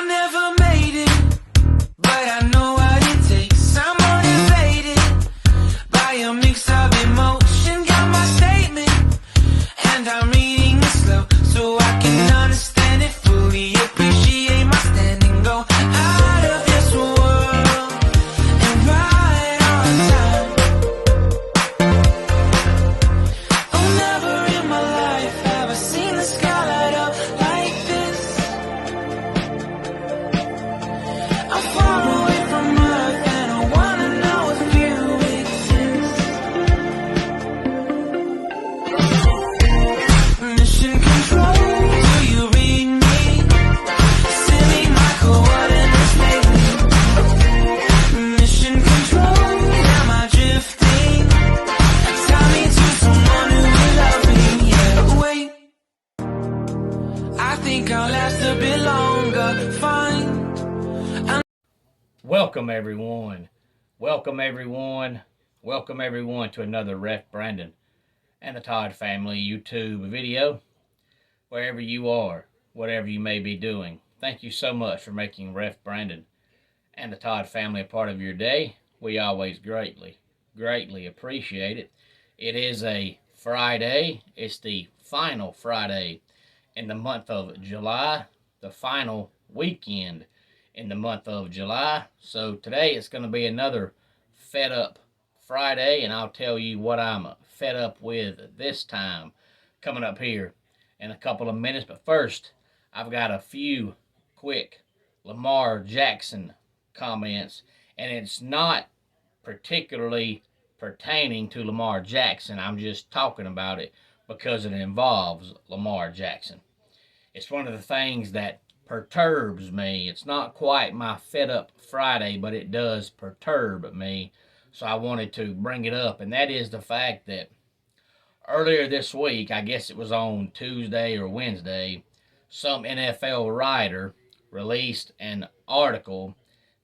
never made it, but I know what it takes. I'm motivated by a mix of emotion. Got my statement, and I'm reading it slow so I can understand it fully. Appreciate my standing, go out of this world and right on time. Oh, never in my life have I seen the sky light up like this. I'm far away from Earth and I wanna know if you exist. Mission control, do you read me? Send me my coordinates lately. Mission control, am I drifting? Tie me to someone who will love me, yeah. Wait, I think I'll last a bit longer. Fine. Welcome everyone. Welcome everyone. Welcome everyone to another Ref Brandon and the Todd family YouTube video. Wherever you are, whatever you may be doing, thank you so much for making Ref Brandon and the Todd family a part of your day. We always greatly appreciate it. It is a Friday. It's the final Friday in the month of July, the final weekend in the month of July. So today it's going to be another Fed Up Friday, and I'll tell you what I'm fed up with this time coming up here in a couple of minutes. But first, I've got a few quick Lamar Jackson comments, and it's not particularly pertaining to Lamar Jackson. I'm just talking about it because it involves Lamar Jackson. It's one of the things that perturbs me. It's not quite my Fed Up Friday, but it does perturb me. So I wanted to bring it up, and that is the fact that earlier this week, I guess it was on Tuesday or Wednesday, some NFL writer released an article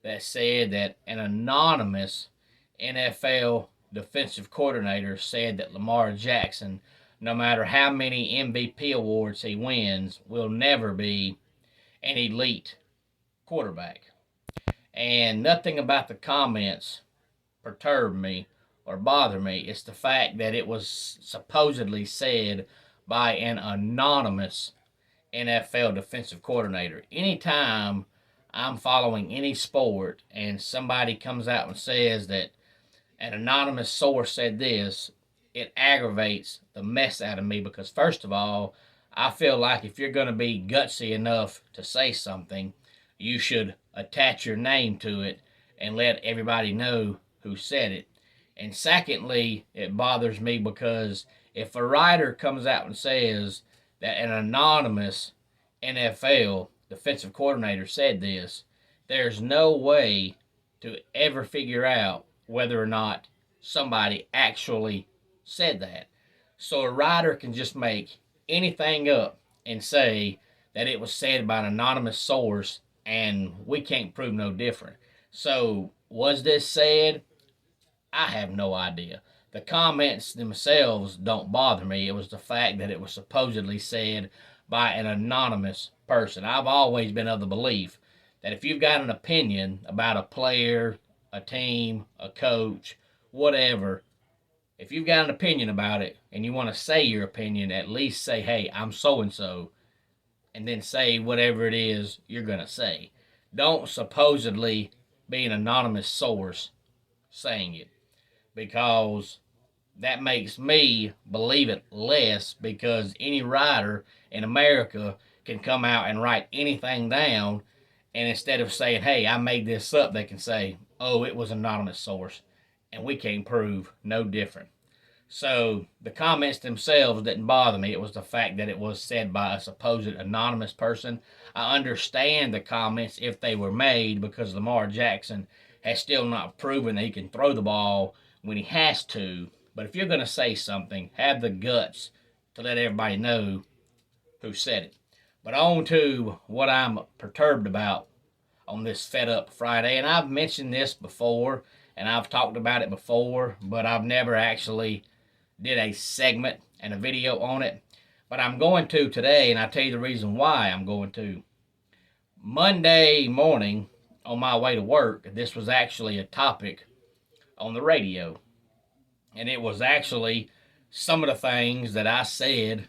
that said that an anonymous NFL defensive coordinator said that Lamar Jackson, no matter how many MVP awards he wins, will never be an elite quarterback. And nothing about the comments perturbed me or bothered me. It's the fact that it was supposedly said by an anonymous NFL defensive coordinator. Anytime I'm following any sport and somebody comes out and says that an anonymous source said this, it aggravates the mess out of me, because first of all, I feel like if you're going to be gutsy enough to say something, you should attach your name to it and let everybody know who said it. And secondly, it bothers me because if a writer comes out and says that an anonymous NFL defensive coordinator said this, there's no way to ever figure out whether or not somebody actually said that. So a writer can just make anything up and say that it was said by an anonymous source, and we can't prove no different. So was this said? I have no idea. The comments themselves don't bother me. It was the fact that it was supposedly said by an anonymous person. I've always been of the belief that if you've got an opinion about a player, a team, a coach, whatever, if you've got an opinion about it and you want to say your opinion, at least say, hey, I'm so-and-so, and then say whatever it is you're going to say. Don't supposedly be an anonymous source saying it, because that makes me believe it less, because any writer in America can come out and write anything down, and instead of saying, hey, I made this up, they can say, oh, it was an anonymous source, and we can't prove no different. So the comments themselves didn't bother me. It was the fact that it was said by a supposed anonymous person. I understand the comments if they were made, because Lamar Jackson has still not proven that he can throw the ball when he has to. But if you're going to say something, have the guts to let everybody know who said it. But on to what I'm perturbed about on this Fed Up Friday. And I've mentioned this before, and I've talked about it before, but I've never actually did a segment and a video on it. But I'm going to today, and I'll tell you the reason why I'm going to. Monday morning on my way to work, this was actually a topic on the radio. And it was actually some of the things that I said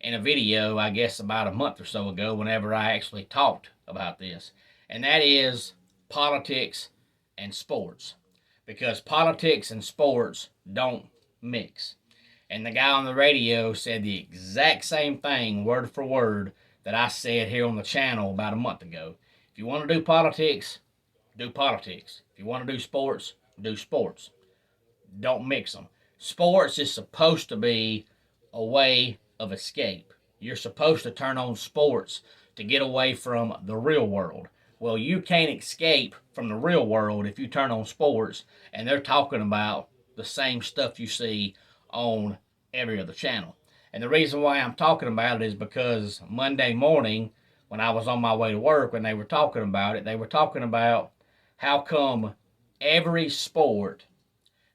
in a video, I guess about a month or so ago, whenever I actually talked about this. And that is politics and sports. Because politics and sports don't mix. And the guy on the radio said the exact same thing, word for word, that I said here on the channel about a month ago. If you want to do politics, do politics. If you want to do sports, do sports. Don't mix them. Sports is supposed to be a way of escape. You're supposed to turn on sports to get away from the real world. Well, you can't escape from the real world if you turn on sports and they're talking about the same stuff you see on every other channel. And the reason why I'm talking about it is because Monday morning, when I was on my way to work, when they were talking about it, they were talking about how come every sport,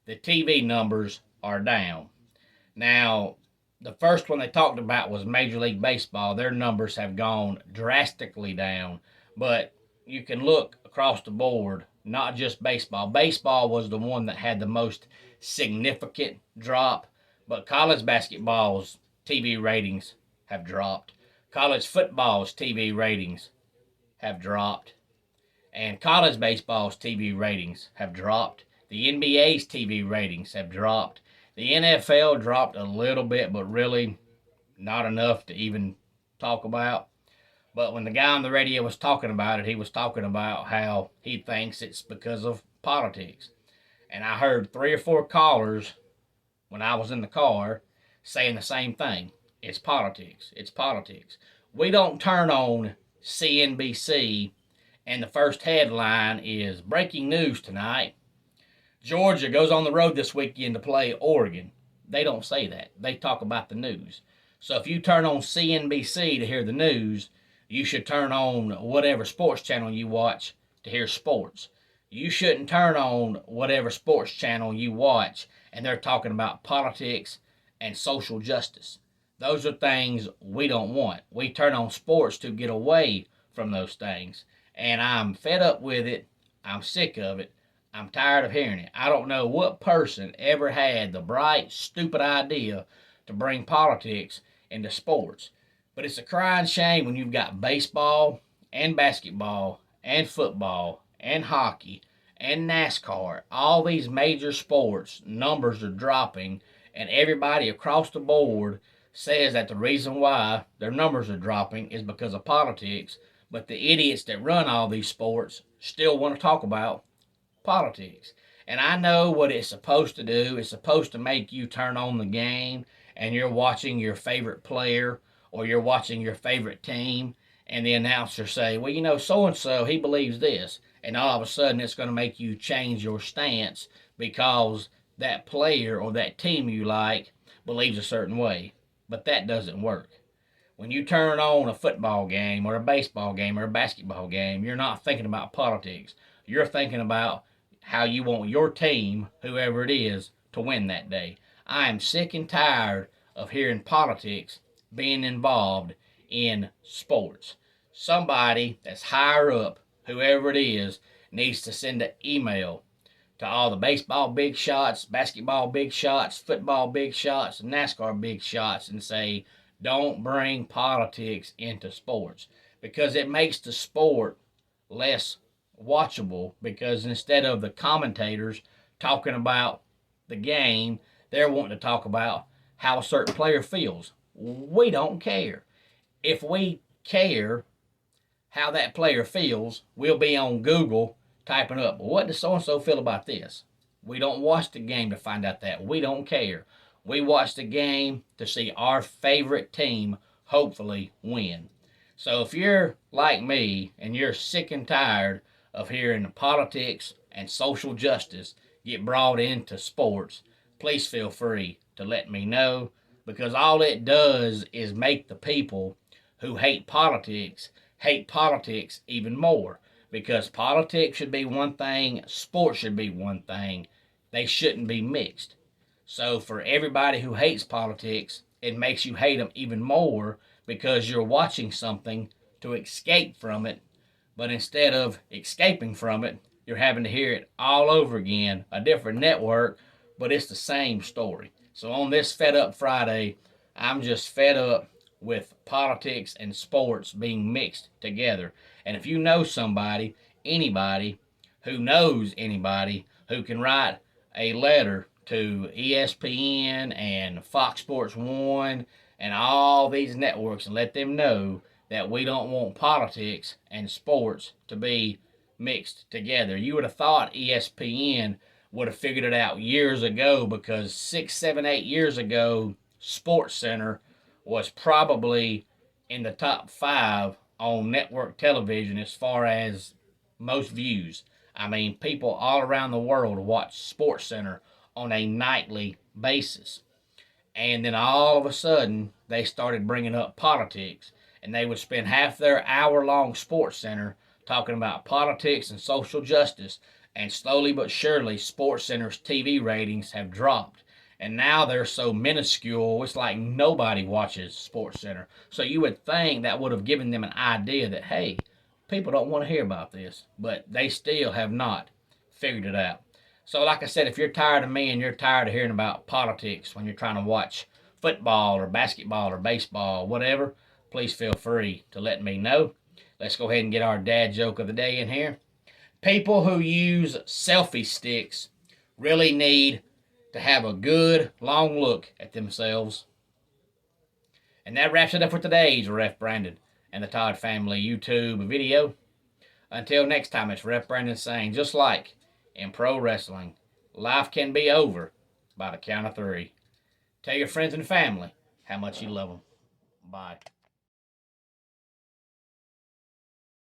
the TV numbers are down. Now, the first one they talked about was Major League Baseball. Their numbers have gone drastically down, but you can look across the board, not just baseball. Baseball was the one that had the most significant drop, but college basketball's TV ratings have dropped. College football's TV ratings have dropped. And college baseball's TV ratings have dropped. The NBA's TV ratings have dropped. The NFL dropped a little bit, but really not enough to even talk about. But when the guy on the radio was talking about it, he was talking about how he thinks it's because of politics. And I heard 3 or 4 callers when I was in the car saying the same thing. It's politics. It's politics. We don't turn on CNBC and the first headline is breaking news tonight. Georgia goes on the road this weekend to play Oregon. They don't say that. They talk about the news. So if you turn on CNBC to hear the news, you should turn on whatever sports channel you watch to hear sports. You shouldn't turn on whatever sports channel you watch and they're talking about politics and social justice. Those are things we don't want. We turn on sports to get away from those things. And I'm fed up with it. I'm sick of it. I'm tired of hearing it. I don't know what person ever had the bright, stupid idea to bring politics into sports. But it's a crying shame when you've got baseball and basketball and football and hockey and NASCAR. All these major sports, numbers are dropping, and everybody across the board says that the reason why their numbers are dropping is because of politics. But the idiots that run all these sports still want to talk about politics. And I know what it's supposed to do. It's supposed to make you turn on the game and you're watching your favorite player or you're watching your favorite team and the announcer say, well, you know, so-and-so, he believes this. And all of a sudden it's going to make you change your stance because that player or that team you like believes a certain way. But that doesn't work. When you turn on a football game or a baseball game or a basketball game, you're not thinking about politics. You're thinking about how you want your team, whoever it is, to win that day. I am sick and tired of hearing politics being involved in sports. Somebody that's higher up, whoever it is, needs to send an email to all the baseball big shots, basketball big shots, football big shots, and NASCAR big shots and say, don't bring politics into sports, because it makes the sport less watchable, because instead of the commentators talking about the game, they're wanting to talk about how a certain player feels. We don't care. If we care how that player feels, we'll be on Google typing up, well, what does so-and-so feel about this? We don't watch the game to find out that. We don't care. We watch the game to see our favorite team hopefully win. So if you're like me and you're sick and tired of hearing politics and social justice get brought into sports, please feel free to let me know, because all it does is make the people who hate politics even more, because politics should be one thing, sports should be one thing. They shouldn't be mixed. So for everybody who hates politics, it makes you hate them even more, because you're watching something to escape from it But instead of escaping from it, you're having to hear it all over again, a different network, but it's the same story. So on this Fed Up Friday, I'm just fed up with politics and sports being mixed together. And if you know somebody, anybody who knows anybody who can write a letter to ESPN and Fox Sports 1 and all these networks and let them know that we don't want politics and sports to be mixed together. You would have thought ESPN would have figured it out years ago, because 6, 7, 8 years ago, Sports Center was probably in the top 5 on network television as far as most views. I mean, people all around the world watch Sports Center on a nightly basis. And then all of a sudden, they started bringing up politics, and they would spend half their hour-long Sports Center talking about politics and social justice. And slowly but surely, Sports Center's TV ratings have dropped. And now they're so minuscule, it's like nobody watches Sports Center. So you would think that would have given them an idea that, hey, people don't want to hear about this. But they still have not figured it out. So, like I said, if you're tired of me and you're tired of hearing about politics when you're trying to watch football or basketball or baseball, whatever, please feel free to let me know. Let's go ahead and get our dad joke of the day in here. People who use selfie sticks really need to have a good long look at themselves. And that wraps it up for today's Ref Brandon and the Todd Family YouTube video. Until next time, it's Ref Brandon saying, just like in pro wrestling, life can be over by the count of 3. Tell your friends and family how much you love them. Bye.